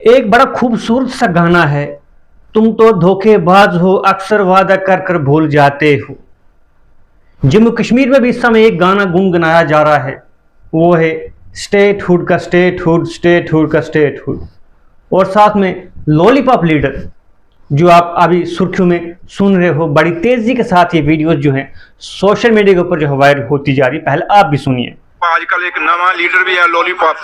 एक बड़ा खूबसूरत सा गाना है। तुम तो धोखेबाज हो, अक्सर वादा कर कर भूल जाते हो। जम्मू कश्मीर में भी इस समय एक गाना गुनगुनाया जा रहा है। वो है स्टेटहुड का स्टेटहुड, स्टेटहुड का स्टेटहुड। और साथ में लॉलीपॉप लीडर, जो आप अभी सुर्खियों में सुन रहे हो, बड़ी तेजी के साथ ये वीडियोस जो हैं सोशल मीडिया के ऊपर जो वायरल होती जा रही है। पहले आप भी सुनिए। आजकल एक नवा लीडर भी है लॉलीपॉप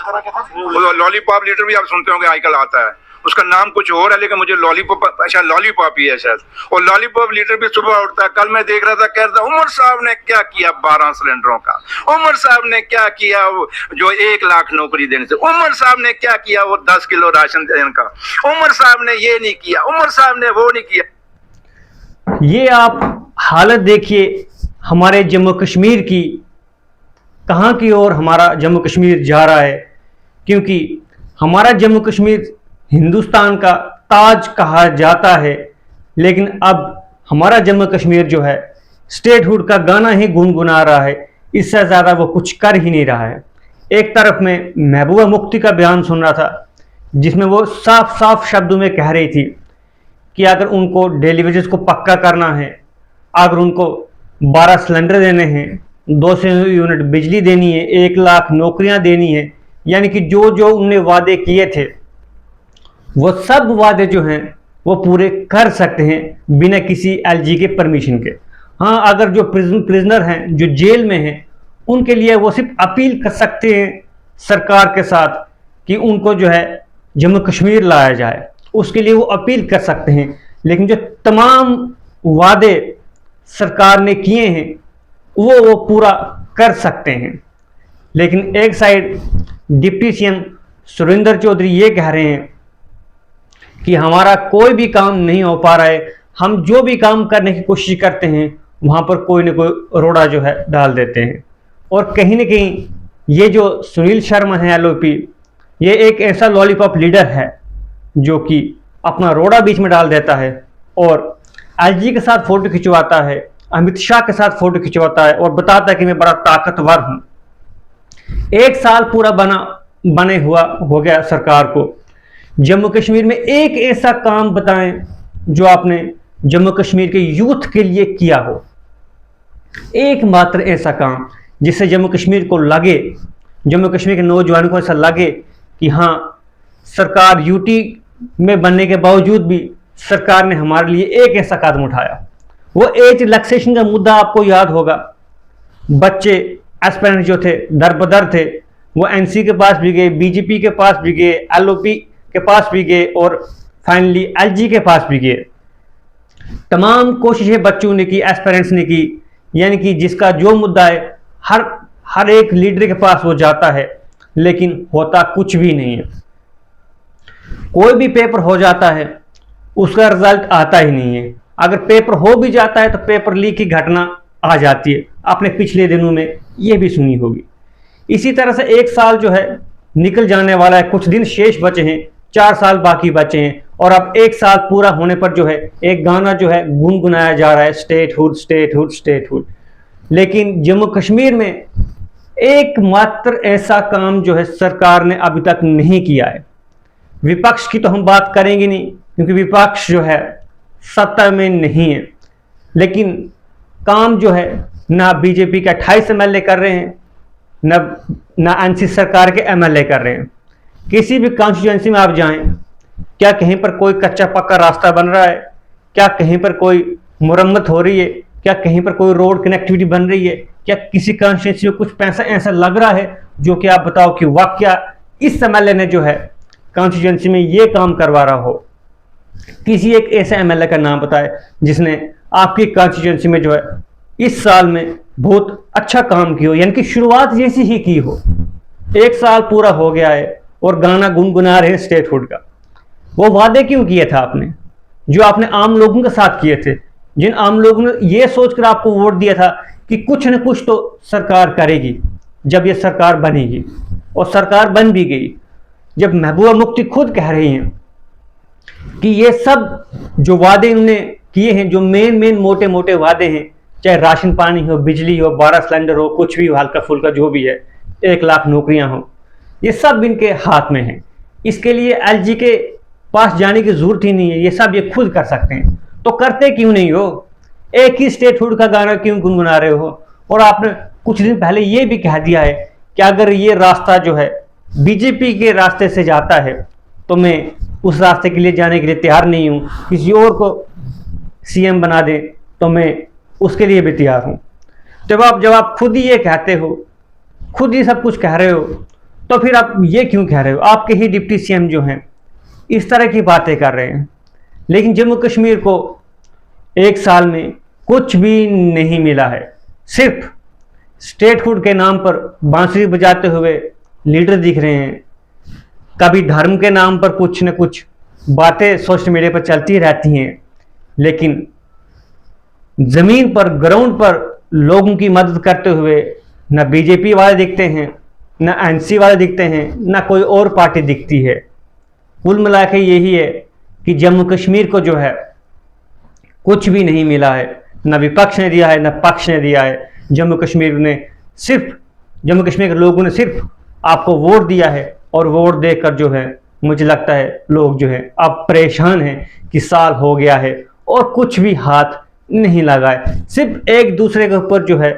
लीडर भी आप सुनते होंगे आजकल आता है। उसका नाम कुछ और है लेकिन मुझे लॉलीपॉप, अच्छा लॉलीपॉप ही है शायद। और लॉलीपॉप लीडर भी सुबह उठता है। कल मैं देख रहा था, कह रहा था उमर साहब ने क्या किया 12 सिलेंडरों का, उमर साहब ने क्या किया जो 1 लाख नौकरी देने से, उमर साहब ने क्या किया वो 10 किलो राशन देने का, उमर साहब ने ये नहीं किया, उमर साहब ने वो नहीं किया। ये आप हालत देखिए हमारे जम्मू कश्मीर की, कहाँ की ओर हमारा जम्मू कश्मीर जा रहा है। क्योंकि हमारा जम्मू कश्मीर हिंदुस्तान का ताज कहा जाता है, लेकिन अब हमारा जम्मू कश्मीर जो है स्टेटहुड का गाना ही गुनगुना रहा है। इससे ज़्यादा वो कुछ कर ही नहीं रहा है। एक तरफ में महबूबा मुफ्ती का बयान सुन रहा था, जिसमें वो साफ साफ शब्दों में कह रही थी कि अगर उनको डेली वेजेस को पक्का करना है, अगर उनको 12 सिलेंडर देने हैं, 200 यूनिट बिजली देनी है, 1 लाख नौकरियां देनी है, यानी कि जो जो उनने वादे किए थे वो सब वादे जो हैं वो पूरे कर सकते हैं बिना किसी एलजी के परमिशन के। हाँ, अगर जो प्रिजनर हैं जो जेल में हैं उनके लिए वो सिर्फ अपील कर सकते हैं सरकार के साथ कि उनको जो है जम्मू कश्मीर लाया जाए, उसके लिए वो अपील कर सकते हैं। लेकिन जो तमाम वादे सरकार ने किए हैं वो पूरा कर सकते हैं। लेकिन एक side deputy CM Surendra Chaudhary ये कह रहे हैं कि हमारा कोई भी काम नहीं हो पा रहा है, हम जो भी काम करने की कोशिश करते हैं वहाँ पर कोई ना कोई रोड़ा जो है डाल देते हैं। और कहीं ना कहीं ये जो सुनील शर्मा है एलओपी, ये एक ऐसा लॉलीपॉप लीडर है जो कि अपना रोड़ा बीच में डाल देता है और एलजी के साथ फोटो खिंचवाता है, अमित शाह के साथ फोटो खिंचवाता है और बताता है कि मैं बड़ा ताकतवर हूँ। 1 साल पूरा बने हुआ हो गया सरकार को। जम्मू कश्मीर में एक ऐसा काम बताएं जो आपने जम्मू कश्मीर के यूथ के लिए किया हो, एकमात्र ऐसा काम जिससे जम्मू कश्मीर को लगे, जम्मू कश्मीर के नौजवानों को ऐसा लगे कि हाँ, सरकार यूटी में बनने के बावजूद भी सरकार ने हमारे लिए एक ऐसा कदम उठाया। वो एज रिलैक्सेशन का मुद्दा आपको याद होगा। बच्चे एस्पिरेंट जो थे दर बदर थे, वो एनसी के पास भी गए, बीजेपी के पास भी गए, एलओपी के पास भी गए और फाइनली एलजी के पास भी गए। तमाम कोशिशें बच्चों ने की, एस्पिरेंट्स ने की, यानी कि जिसका जो मुद्दा है हर एक लीडर के पास वो जाता है, लेकिन होता कुछ भी नहीं है। कोई भी पेपर हो जाता है उसका रिजल्ट आता ही नहीं है। अगर पेपर हो भी जाता है तो पेपर लीक की घटना आ जाती है। आपने पिछले दिनों में ये भी सुनी होगी। इसी तरह से 1 साल जो है निकल जाने वाला है, कुछ दिन शेष बचे हैं, 4 साल बाकी बचे हैं और अब 1 साल पूरा होने पर जो है एक गाना जो है गुनगुनाया जा रहा है, स्टेटहुड स्टेटहुड स्टेटहुड। लेकिन जम्मू कश्मीर में एकमात्र ऐसा काम जो है सरकार ने अभी तक नहीं किया है। विपक्ष की तो हम बात करेंगे नहीं क्योंकि विपक्ष जो है सत्ता में नहीं है, लेकिन काम जो है ना बीजेपी के 28 एमएलए कर रहे हैं, ना एनसी सरकार के एमएलए कर रहे हैं। किसी भी कॉन्स्टिट्यूएंसी में आप जाएं, क्या कहीं पर कोई कच्चा पक्का रास्ता बन रहा है, क्या कहीं पर कोई मुरम्मत हो रही है, क्या कहीं पर कोई रोड कनेक्टिविटी बन रही है, क्या किसी कॉन्स्टिट्यूएंसी में कुछ पैसा ऐसा लग रहा है जो कि आप बताओ कि वाकया इस एमएलए ने जो है कॉन्स्टिट्यूएंसी में ये काम करवा रहा हो। किसी एक ऐसे एमएलए का नाम बताए जिसने आपकी कॉन्स्टिट्यूएंसी में जो है इस साल में बहुत अच्छा काम किया हो, यानी कि शुरुआत जैसी ही की हो। 1 साल पूरा हो गया है और गाना गुनगुना रहे हैं स्टेटहुड का। वो वादे क्यों किए थे आपने, जो आपने आम लोगों के साथ किए थे, जिन आम लोगों ने ये सोचकर आपको वोट दिया था कि कुछ न कुछ तो सरकार करेगी जब ये सरकार बनेगी, और सरकार बन भी गई। जब महबूबा मुफ्ती खुद कह रही हैं कि ये सब जो वादे इन्होंने किए हैं, जो मेन मोटे मोटे वादे हैं, चाहे राशन पानी हो, बिजली हो, 12 सिलेंडर हो, कुछ भी हल्का फुल्का जो भी है, 1 लाख नौकरियां हो, ये सब इनके हाथ में हैं। इसके लिए एलजी के पास जाने की जरूरत ही नहीं है, ये सब ये खुद कर सकते हैं। तो करते क्यों नहीं हो? एक ही स्टेटहुड का गाना क्यों गुनगुना रहे हो? और आपने कुछ दिन पहले ये भी कह दिया है कि अगर ये रास्ता जो है बीजेपी के रास्ते से जाता है तो मैं उस रास्ते के लिए जाने के लिए तैयार नहीं हूँ, किसी और को सीएम बना दें तो मैं उसके लिए भी तैयार हूँ। जब आप खुद ही ये कहते हो, खुद ही सब कुछ कह रहे हो, तो फिर आप ये क्यों कह रहे हो? आपके ही डिप्टी सीएम जो हैं इस तरह की बातें कर रहे हैं। लेकिन जम्मू कश्मीर को एक साल में कुछ भी नहीं मिला है, सिर्फ स्टेटहुड के नाम पर बांसुरी बजाते हुए लीडर दिख रहे हैं। कभी धर्म के नाम पर कुछ न कुछ बातें सोशल मीडिया पर चलती रहती हैं, लेकिन जमीन पर, ग्राउंड पर लोगों की मदद करते हुए न बीजेपी वाले दिखते हैं, न एनसी वाले दिखते हैं, न कोई और पार्टी दिखती है। कुल मिला के यही है कि जम्मू कश्मीर को जो है कुछ भी नहीं मिला है, न विपक्ष ने दिया है न पक्ष ने दिया है। जम्मू कश्मीर के लोगों ने सिर्फ आपको वोट दिया है, और वोट देकर जो है मुझे लगता है लोग जो है अब परेशान हैं कि साल हो गया है और कुछ भी हाथ नहीं लगा है। सिर्फ एक दूसरे के ऊपर जो है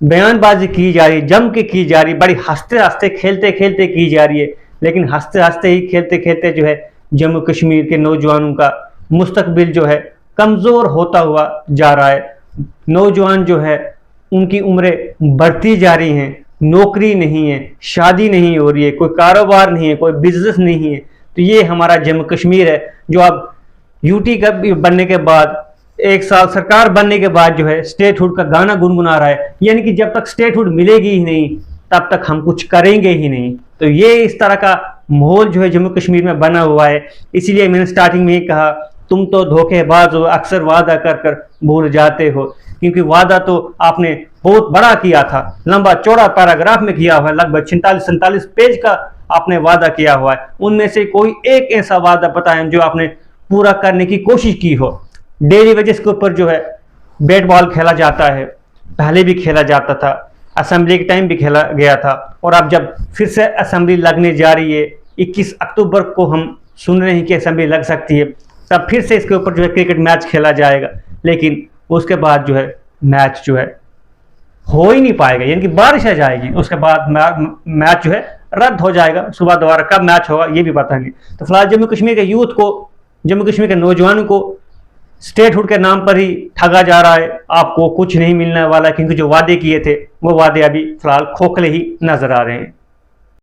बयानबाजी की जा रही, जम के की जा रही, बड़ी हंसते हंसते खेलते खेलते की जा रही है। लेकिन हंसते हंसते ही खेलते खेलते जो है जम्मू कश्मीर के नौजवानों का मुस्तकबिल जो है कमज़ोर होता हुआ जा रहा है। नौजवान जो है उनकी उम्रें बढ़ती जा रही हैं, नौकरी नहीं है, शादी नहीं हो रही है, कोई कारोबार नहीं है, कोई बिजनेस नहीं है। तो ये हमारा जम्मू कश्मीर है जो अब यूटी का बनने के बाद, एक साल सरकार बनने के बाद जो है स्टेटहुड का गाना गुनगुना रहा है। यानी कि जब तक स्टेटहुड मिलेगी ही नहीं तब तक हम कुछ करेंगे ही नहीं। तो ये इस तरह का माहौल जो है जम्मू कश्मीर में बना हुआ है। इसीलिए मैंने स्टार्टिंग में ही कहा, तुम तो धोखेबाज हो, अक्सर वादा कर कर भूल जाते हो। क्योंकि वादा तो आपने बहुत बड़ा किया था, लंबा चौड़ा पैराग्राफ में किया हुआ है, लगभग 46-47 पेज का आपने वादा किया हुआ है। उनमें से कोई एक ऐसा वादा बताएं जो आपने पूरा करने की कोशिश की हो। डेली वेजेस के ऊपर जो है बैट बॉल खेला जाता है, पहले भी खेला जाता था, असेंबली के टाइम भी खेला गया था, और अब जब फिर से असेंबली लगने जा रही है, 21 अक्टूबर को हम सुन रहे हैं कि असेंबली लग सकती है, तब फिर से इसके ऊपर जो है क्रिकेट मैच खेला जाएगा। लेकिन उसके बाद जो है मैच जो है हो ही नहीं पाएगा, यानी कि बारिश आ जाएगी, उसके बाद मैच जो है रद्द हो जाएगा। सुबह दोबारा कब मैच होगा ये भी पता नहीं। तो फिलहाल जम्मू कश्मीर के यूथ को, जम्मू कश्मीर के नौजवानों को स्टेटहुड के नाम पर ही ठगा जा रहा है। आपको कुछ नहीं मिलने वाला, क्योंकि जो वादे किए थे वो वादे अभी फिलहाल खोखले ही नजर आ रहे हैं।